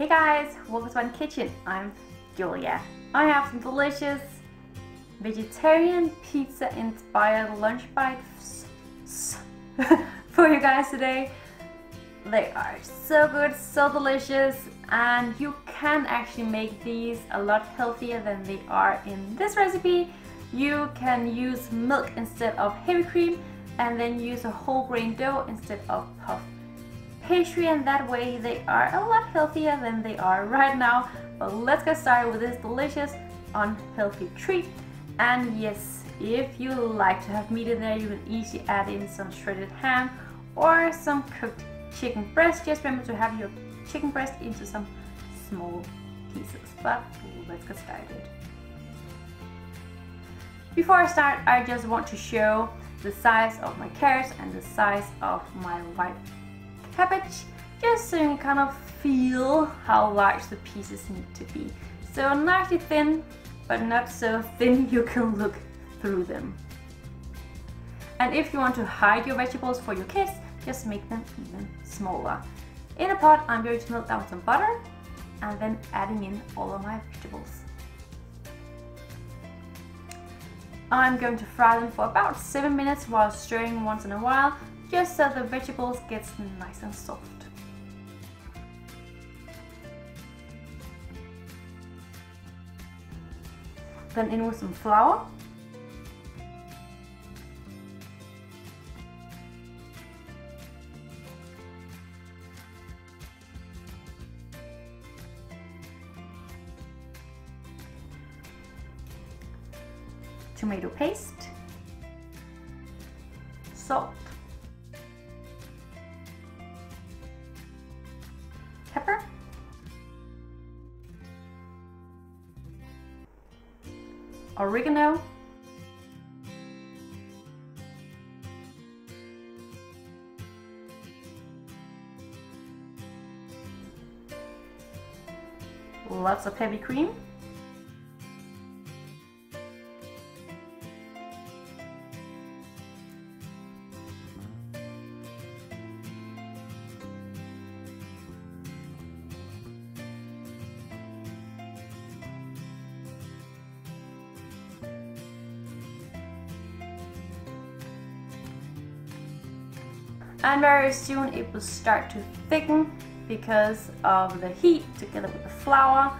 Hey guys, welcome to my kitchen. I'm Julia. I have some delicious vegetarian pizza inspired lunch bites for you guys today. They are so good, so delicious, and you can actually make these a lot healthier than they are in this recipe. You can use milk instead of heavy cream, and then use a whole grain dough instead of puff pastry, and that way they are a lot healthier than they are right now. But let's get started with this delicious unhealthy treat. And yes, if you like to have meat in there, you can easily add in some shredded ham or some cooked chicken breast. Just remember to have your chicken breast into some small pieces. But let's get started. Before I start, I just want to show the size of my carrots and the size of my white cabbage, just so you can kind of feel how large the pieces need to be. So nicely thin, but not so thin you can look through them. And if you want to hide your vegetables for your kids, just make them even smaller. In a pot, I'm going to melt down some butter and then adding in all of my vegetables. I'm going to fry them for about 7 minutes while stirring once in a while, just so the vegetables get nice and soft. Then in with some flour. Tomato paste. Salt. Pepper, oregano, lots of heavy cream, and very soon it will start to thicken because of the heat together with the flour.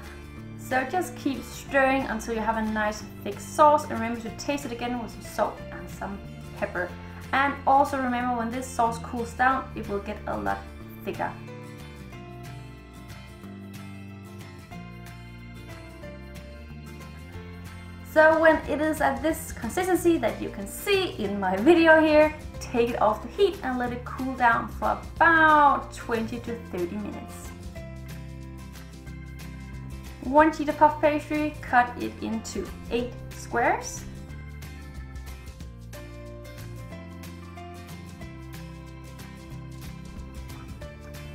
So just keep stirring until you have a nice thick sauce, and remember to taste it again with some salt and some pepper. And also remember, when this sauce cools down, it will get a lot thicker. So when it is at this consistency that you can see in my video here, take it off the heat and let it cool down for about 20 to 30 minutes. One sheet of puff pastry, cut it into 8 squares.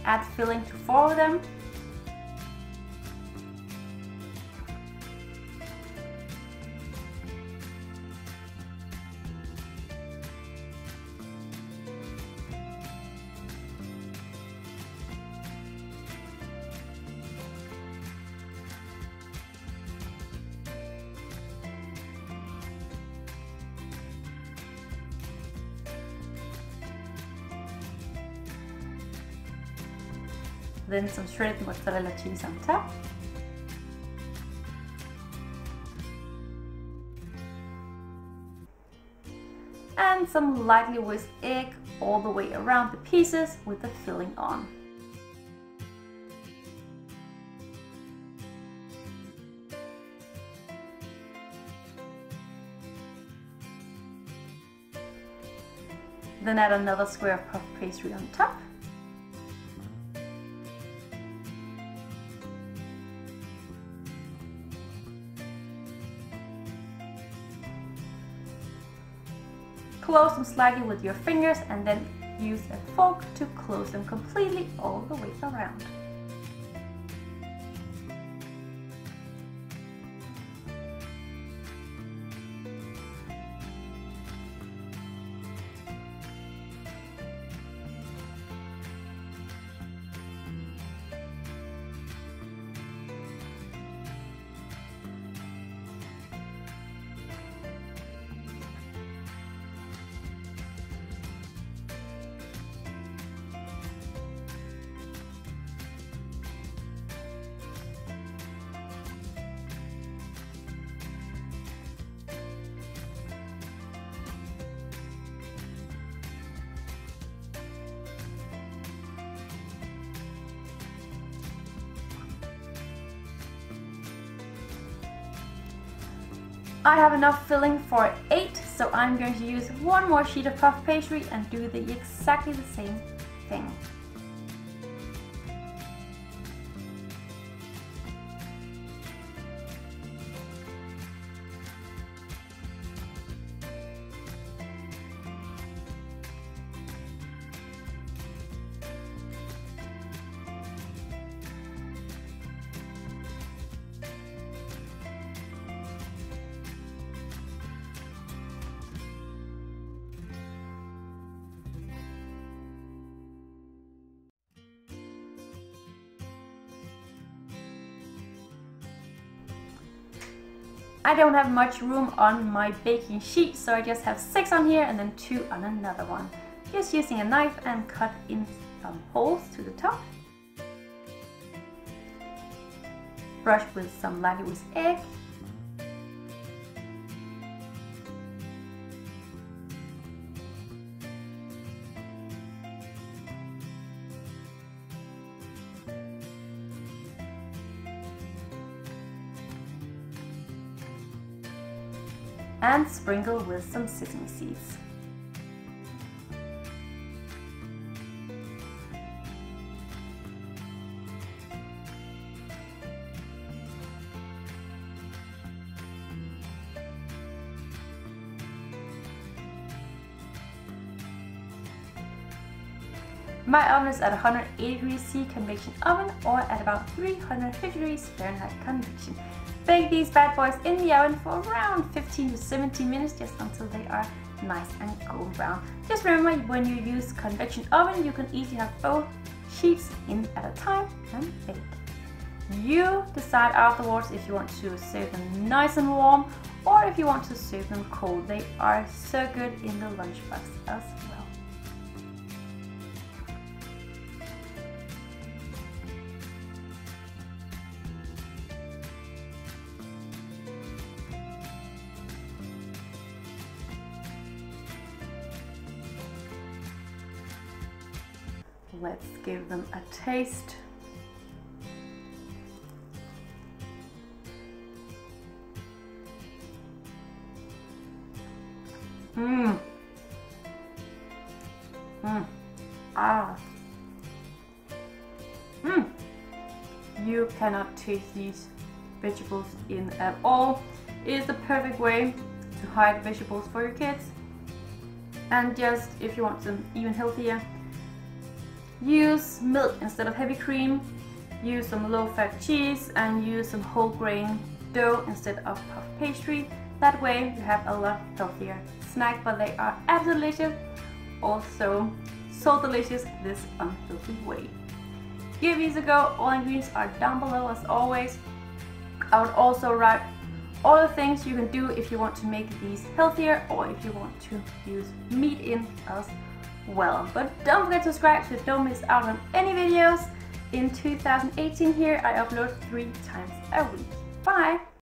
Add filling to 4 of them. Then some shredded mozzarella cheese on top. And some lightly whisked egg all the way around the pieces with the filling on. Then add another square of puff pastry on top. Close them slightly with your fingers and then use a fork to close them completely all the way around. I have enough filling for 8, so I'm going to use one more sheet of puff pastry and do exactly the same thing. I don't have much room on my baking sheet, so I just have 6 on here and then 2 on another one. Just using a knife and cut in some holes to the top. Brush with some lightly whisked egg. And sprinkle with some sesame seeds. My oven is at 180 degrees C convection oven or at about 350 degrees Fahrenheit convection. Bake these bad boys in the oven for around 15 to 17 minutes, just until they are nice and golden brown. Just remember, when you use convection oven, you can easily have both sheets in at a time and bake. You decide afterwards if you want to serve them nice and warm or if you want to serve them cold. They are so good in the lunchbox as well. Let's give them a taste. You cannot taste these vegetables in at all. It is the perfect way to hide vegetables for your kids. And just, if you want them even healthier, use milk instead of heavy cream, use some low-fat cheese, and use some whole grain dough instead of puff pastry. That way you have a lot healthier snack, but they are absolutely delicious. Also so delicious this unhealthy way. Give these a go. All ingredients are down below as always. I would also write all the things you can do if you want to make these healthier or if you want to use meat in as well. But don't forget to subscribe so you don't miss out on any videos. In 2018 here I upload 3 times a week. Bye!